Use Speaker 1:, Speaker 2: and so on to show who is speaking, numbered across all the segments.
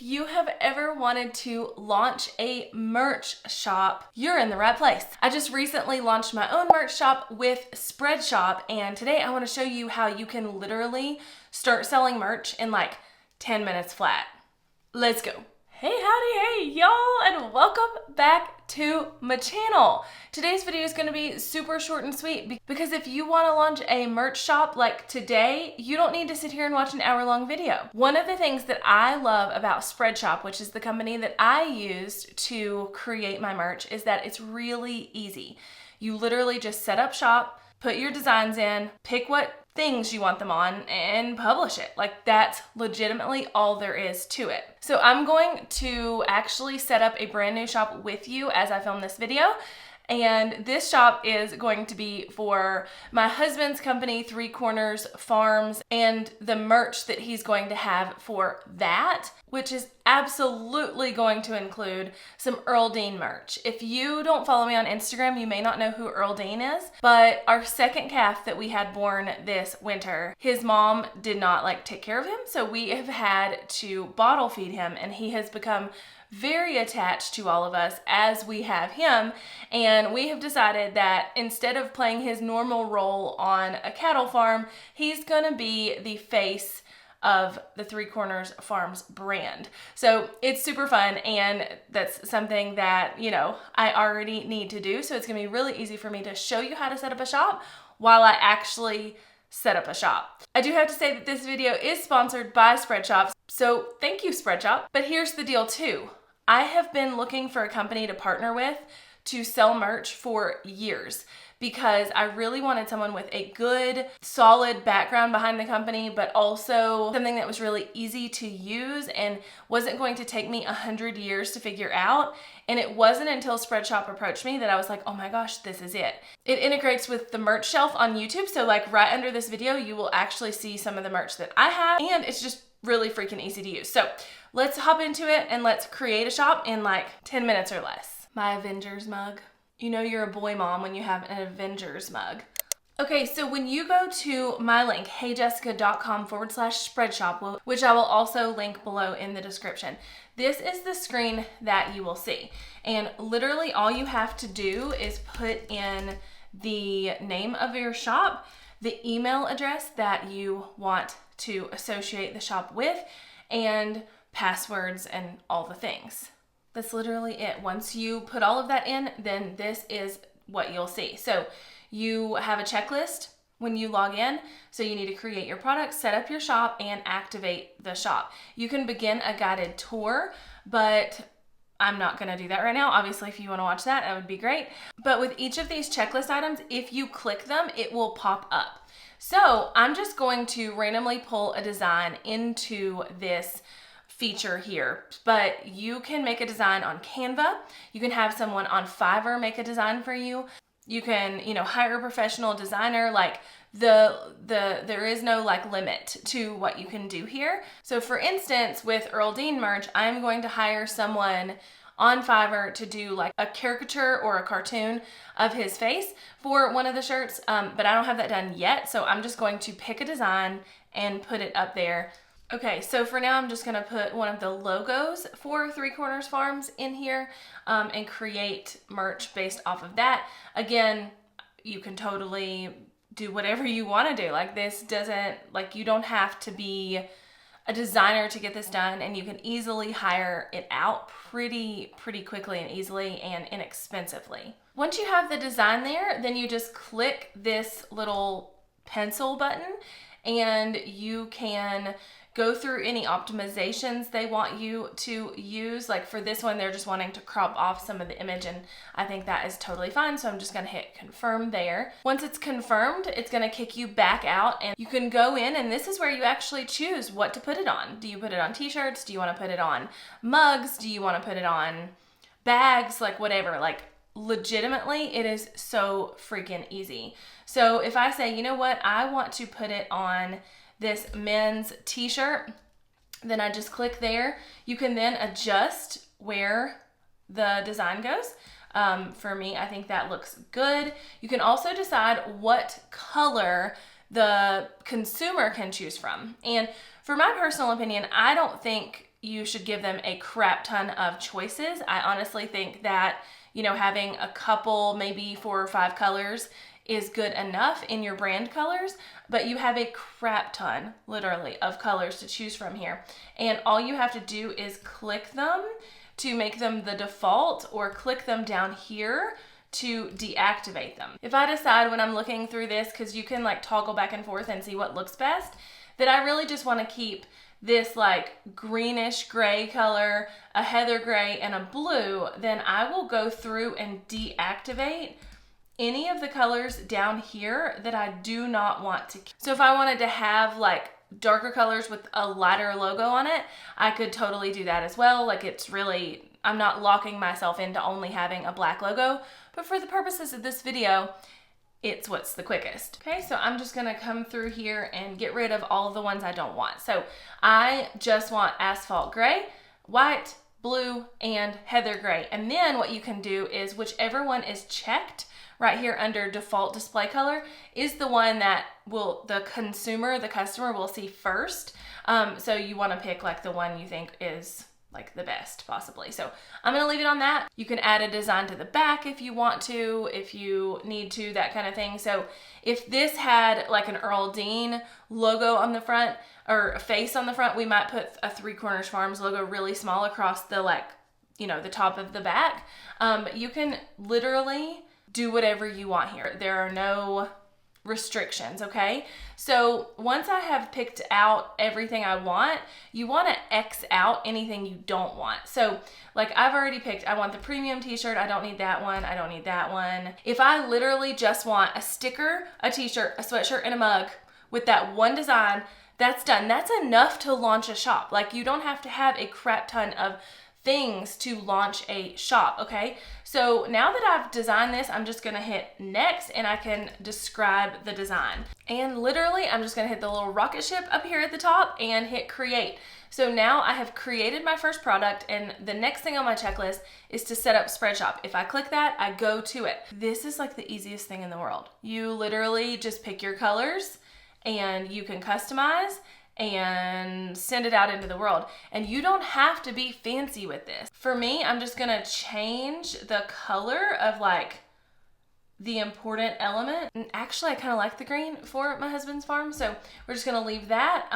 Speaker 1: you have ever wanted to launch a merch shop, you're in the right place. I just recently launched my own merch shop with Spreadshop, and today I want to show you how you can literally start selling merch in like 10 minutes flat. Let's go. Hey, howdy, hey, y'all, and welcome back to my channel. Today's video is going to be super short and sweet because if you want to launch a merch shop like today, you don't need to sit here and watch an hour-long video. One of the things that I love about Spreadshop, which is the company that I used to create my merch, is that it's really easy. You literally just set up shop, put your designs in, pick what things you want them on, and publish it. Like, that's legitimately all there is to it. So I'm going to actually set up a brand new shop with you as I film this video. And this shop is going to be for my husband's company, Three Corners Farms, and the merch that he's going to have for that, which is absolutely going to include some Earl Dean merch. If you don't follow me on Instagram, you may not know who Earl Dean is, but our second calf that we had born this winter, his mom did not take care of him, so we have had to bottle feed him, and he has become very attached to all of us as we have him, and we have decided that instead of playing his normal role on a cattle farm, he's gonna be the face of the Three Corners Farms brand. So it's super fun, and that's something that, you know, I already need to do, so it's gonna be really easy for me to show you how to set up a shop while I actually set up a shop. I do have to say that this video is sponsored by Spreadshop, so thank you, Spreadshop. But here's the deal too. I have been looking for a company to partner with to sell merch for years because I really wanted someone with a good, solid background behind the company, but also something that was really easy to use and wasn't going to take me 100 years to figure out. And it wasn't until Spreadshop approached me that I was like, oh my gosh, this is it. It integrates with the merch shelf on YouTube. So like right under this video, you will actually see some of the merch that I have, and it's just really freaking easy to use. So let's hop into it and let's create a shop in like 10 minutes or less. My Avengers mug. You know you're a boy mom when you have an Avengers mug. Okay, so when you go to my link, heyjessica.com/spreadshop, which I will also link below in the description, this is the screen that you will see. And literally all you have to do is put in the name of your shop, the email address that you want to associate the shop with, and passwords and all the things. That's literally it. Once you put all of that in, then this is what you'll see. So you have a checklist when you log in. So you need to create your product, set up your shop, and activate the shop. You can begin a guided tour, but I'm not gonna do that right now. Obviously, if you wanna watch that, that would be great. But with each of these checklist items, if you click them, it will pop up. So I'm just going to randomly pull a design into this feature here, but you can make a design on Canva. You can have someone on Fiverr make a design for you. You can, you know, hire a professional designer. Like there is no like limit to what you can do here. So for instance, with Earl Dean merch, I'm going to hire someone on Fiverr to do like a caricature or a cartoon of his face for one of the shirts, but I don't have that done yet, so I'm just going to pick a design and put it up there. Okay, so for now I'm just gonna put one of the logos for Three Corners Farms in here and create merch based off of that. Again, you can totally do whatever you wanna do. Like this doesn't, like you don't have to be a designer to get this done, and you can easily hire it out pretty quickly and easily and inexpensively. Once you have the design there, then you just click this little pencil button and you can go through any optimizations they want you to use. Like for this one, they're just wanting to crop off some of the image, and I think that is totally fine. So I'm just gonna hit confirm there. Once it's confirmed, it's gonna kick you back out, and you can go in, and this is where you actually choose what to put it on. Do you put it on t-shirts? Do you wanna put it on mugs? Do you wanna put it on bags? Like whatever, like legitimately, it is so freaking easy. So if I say, you know what, I want to put it on this men's t-shirt, then I just click there. You can then adjust where the design goes. For me, I think that looks good. You can also decide what color the consumer can choose from. And for my personal opinion, I don't think you should give them a crap ton of choices. I honestly think that, you know, having a couple, maybe 4 or 5 colors is good enough in your brand colors, but you have a crap ton, literally, of colors to choose from here. And all you have to do is click them to make them the default, or click them down here to deactivate them. If I decide when I'm looking through this, because you can like toggle back and forth and see what looks best, that I really just want to keep this like greenish gray color, a heather gray, and a blue, then I will go through and deactivate any of the colors down here that I do not want to keep. So if I wanted to have like darker colors with a lighter logo on it, I could totally do that as well. Like it's really, I'm not locking myself into only having a black logo, but for the purposes of this video, it's what's the quickest. Okay, so I'm just gonna come through here and get rid of all of the ones I don't want. So I just want asphalt gray, white, blue, and heather gray. And then what you can do is whichever one is checked right here under default display color is the one that will, the customer will see first. So you wanna pick like the one you think is like the best possibly. So I'm gonna leave it on that. You can add a design to the back if you want to, if you need to, that kind of thing. So if this had like an Earl Dean logo on the front, or a face on the front, we might put a 3 Corners Farms logo really small across the like, you know, the top of the back. You can literally do whatever you want here. There are no restrictions, okay? So once I have picked out everything I want, you want to X out anything you don't want. So like I've already picked, I want the premium t-shirt, I don't need that one, I don't need that one. If I literally just want a sticker, a t-shirt, a sweatshirt, and a mug with that one design, that's done. That's enough to launch a shop. Like you don't have to have a crap ton of things to launch a shop, okay? So now that I've designed this, I'm just gonna hit next and I can describe the design. And literally, I'm just gonna hit the little rocket ship up here at the top and hit create. So now I have created my first product, and the next thing on my checklist is to set up Spreadshop. If I click that, I go to it. This is like the easiest thing in the world. You literally just pick your colors and you can customize and send it out into the world. And you don't have to be fancy with this. For me, I'm just gonna change the color of like the important element. And actually, I kind of like the green for my husband's farm, so we're just gonna leave that.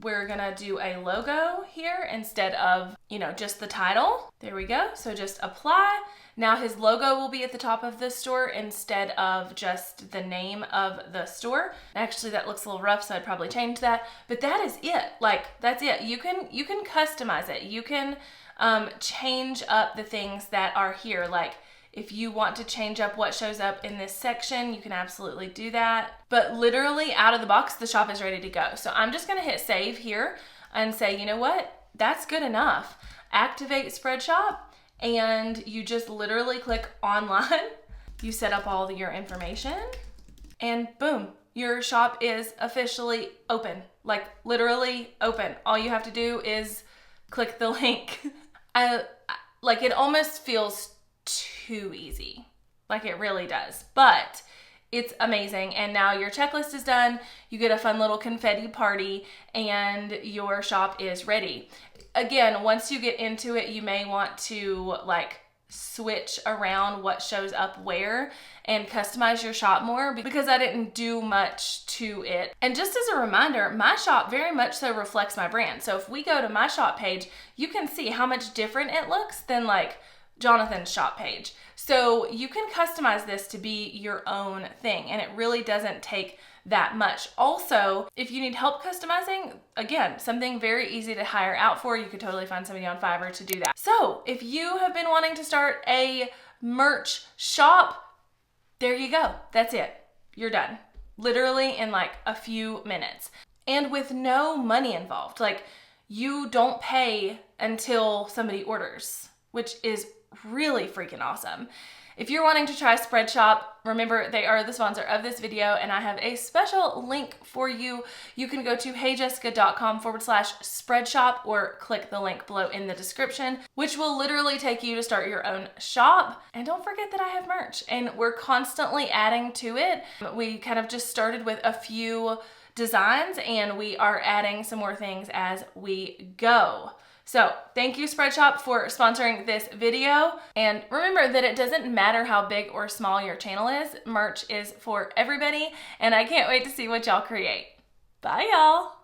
Speaker 1: We're gonna do a logo here instead of, you know, just the title. There we go. So just apply. Now his logo will be at the top of the store instead of just the name of the store. Actually, that looks a little rough, so I'd probably change that. But that is it. Like, that's it. You can customize it. You can change up the things that are here. Like, if you want to change up what shows up in this section, you can absolutely do that. But literally out of the box, the shop is ready to go. So I'm just gonna hit save here and say, you know what? That's good enough. Activate Spreadshop. And you just literally click online. You set up all your information and boom, your shop is officially open. Like literally open. All you have to do is click the link. Like it almost feels too easy. Like it really does, but it's amazing. And now your checklist is done. You get a fun little confetti party and your shop is ready. Again, once you get into it, you may want to like switch around what shows up where and customize your shop more, because I didn't do much to it. And just as a reminder, my shop very much so reflects my brand. So if we go to my shop page, you can see how much different it looks than like Jonathan's shop page. So you can customize this to be your own thing, and it really doesn't take that much. Also, if you need help customizing, again, something very easy to hire out for, you could totally find somebody on Fiverr to do that. So if you have been wanting to start a merch shop, there you go. That's it. You're done. Literally in like a few minutes. And with no money involved. Like you don't pay until somebody orders, which is really freaking awesome. If you're wanting to try Spreadshop, remember they are the sponsor of this video, and I have a special link for you. You can go to heyjessica.com/Spreadshop or click the link below in the description, which will literally take you to start your own shop. And don't forget that I have merch, and we're constantly adding to it. We kind of just started with a few designs, and we are adding some more things as we go. So thank you Spreadshop for sponsoring this video. And remember that it doesn't matter how big or small your channel is, merch is for everybody. And I can't wait to see what y'all create. Bye y'all.